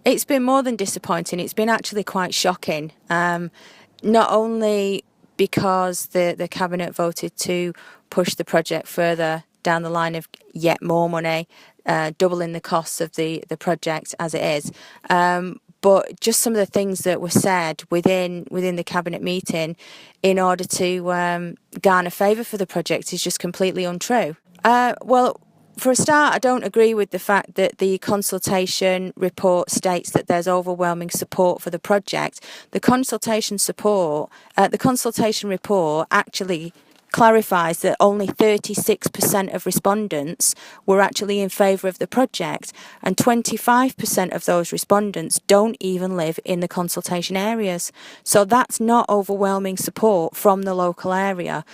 It's been more than disappointing. It's been actually quite shocking. Not only because the Cabinet voted to push the project further down the line of yet more money, doubling the costs of the project as it is, but just some of the things that were said within the Cabinet meeting in order to garner favour for the project is just completely untrue. Well, for a start, I don't agree with the fact that the consultation report states that there's overwhelming support for the project. The consultation report actually clarifies that only 36% of respondents were actually in favour of the project, and 25% of those respondents don't even live in the consultation areas. So that's not overwhelming support from the local area.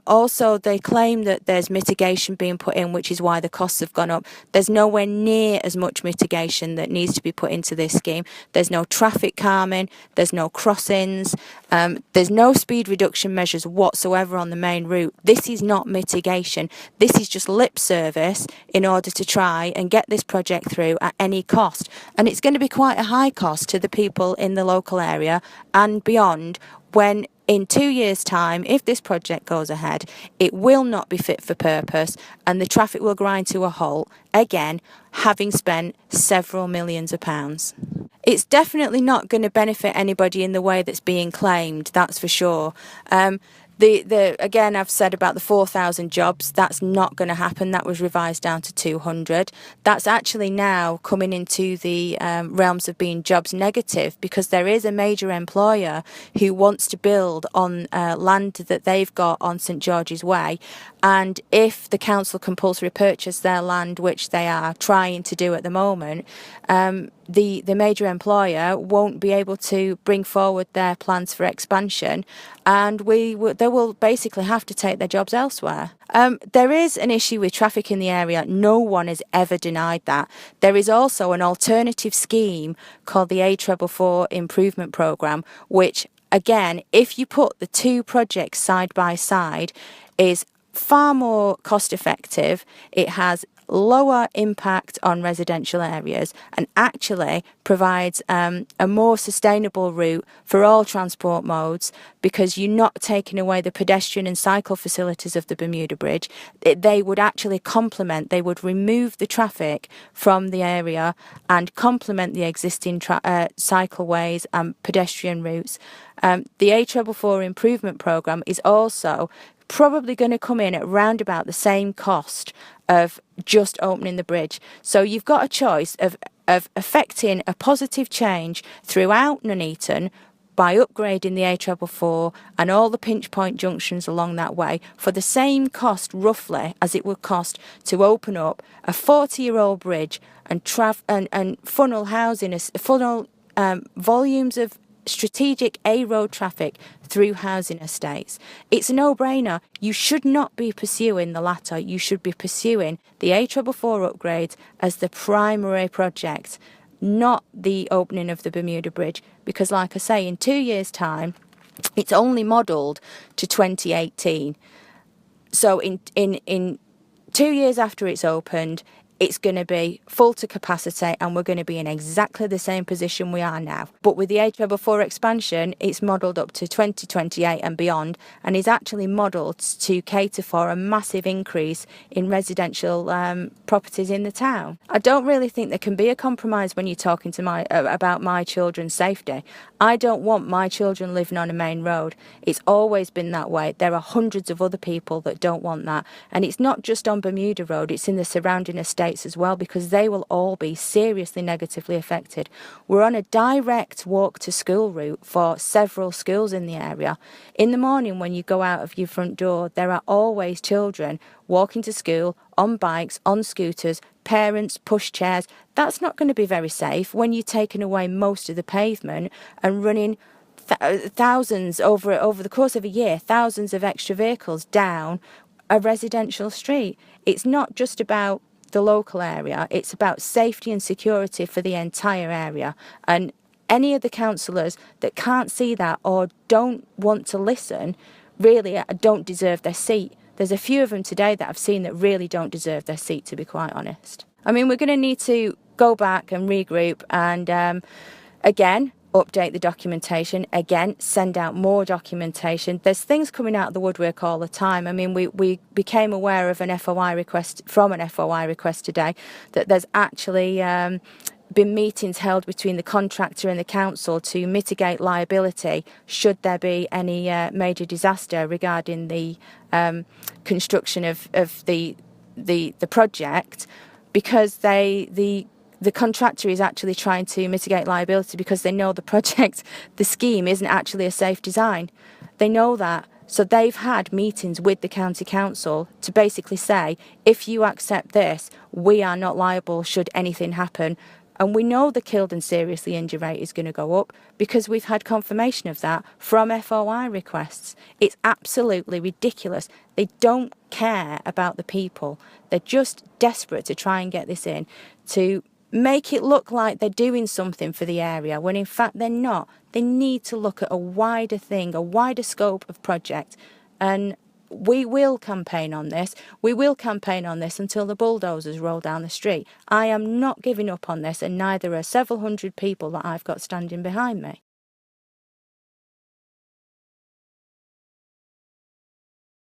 Also, they claim that there's mitigation being put in, which is why the costs have gone up. There's nowhere near as much mitigation that needs to be put into this scheme. There's no traffic calming, there's no crossings, there's no speed reduction measures whatsoever on the main route. This is not mitigation. This is just lip service in order to try and get this project through at any cost. And it's going to be quite a high cost to the people in the local area and beyond when in 2 years' time, if this project goes ahead, it will not be fit for purpose and the traffic will grind to a halt, again, having spent several millions of pounds. It's definitely not going to benefit anybody in the way that's being claimed, that's for sure. Again, I've said about the 4,000 jobs, that's not going to happen. That was revised down to 200. That's actually now coming into the realms of being jobs negative, because there is a major employer who wants to build on land that they've got on St George's Way. And if the council compulsory purchase their land, which they are trying to do at the moment, the major employer won't be able to bring forward their plans for expansion, and they will basically have to take their jobs elsewhere. There is an issue with traffic in the area. No one has ever denied that. There is also an alternative scheme called the A444 Improvement Programme, which, again, if you put the two projects side by side, is far more cost effective. It has lower impact on residential areas and actually provides a more sustainable route for all transport modes, because you're not taking away the pedestrian and cycle facilities of the Bermuda Bridge. They would actually complement, they would remove the traffic from the area and complement the existing cycleways and pedestrian routes. The A444 Improvement Programme is also probably going to come in at round about the same cost of just opening the bridge. So you've got a choice of affecting a positive change throughout Nuneaton by upgrading the A444 and all the pinch point junctions along that way for the same cost roughly as it would cost to open up a 40-year-old bridge and funnel volumes of strategic A-road traffic through housing estates. It's a no-brainer. You should not be pursuing the latter. You should be pursuing the A444 upgrades as the primary project, not the opening of the Bermuda Bridge, because like I say, in 2 years' time, it's only modelled to 2018. So in 2 years after it's opened, it's going to be full to capacity and we're going to be in exactly the same position we are now. But with the A444 expansion, it's modelled up to 2028 and beyond, and is actually modelled to cater for a massive increase in residential properties in the town. I don't really think there can be a compromise when you're talking to about my children's safety. I don't want my children living on a main road. It's always been that way. There are hundreds of other people that don't want that. And it's not just on Bermuda Road, it's in the surrounding estates as well, because they will all be seriously negatively affected. We're on a direct walk to school route for several schools in the area. In the morning when you go out of your front door, there are always children walking to school on bikes, on scooters, parents, pushchairs. That's not going to be very safe when you're taking away most of the pavement and running thousands over the course of a year, thousands of extra vehicles down a residential street. It's not just about the local area, it's about safety and security for the entire area. And any of the councillors that can't see that or don't want to listen really don't deserve their seat. There's a few of them today that I've seen that really don't deserve their seat, to be quite honest. I mean, we're going to need to go back and regroup and again, update the documentation, again, send out more documentation. There's things coming out of the woodwork all the time. I mean, we became aware of an FOI request today, that there's actually been meetings held between the contractor and the council to mitigate liability should there be any major disaster regarding the construction of the project, because the contractor is actually trying to mitigate liability because they know the scheme isn't actually a safe design. They know that. So they've had meetings with the county council to basically say, if you accept this, we are not liable should anything happen. And we know the killed and seriously injured rate is going to go up because we've had confirmation of that from FOI requests. It's absolutely ridiculous. They don't care about the people. They're just desperate to try and get this in, to make it look like they're doing something for the area, when in fact they're not. They need to look at a wider thing, a wider scope of project. And we will campaign on this. We will campaign on this until the bulldozers roll down the street. I am not giving up on this, and neither are several hundred people that I've got standing behind me.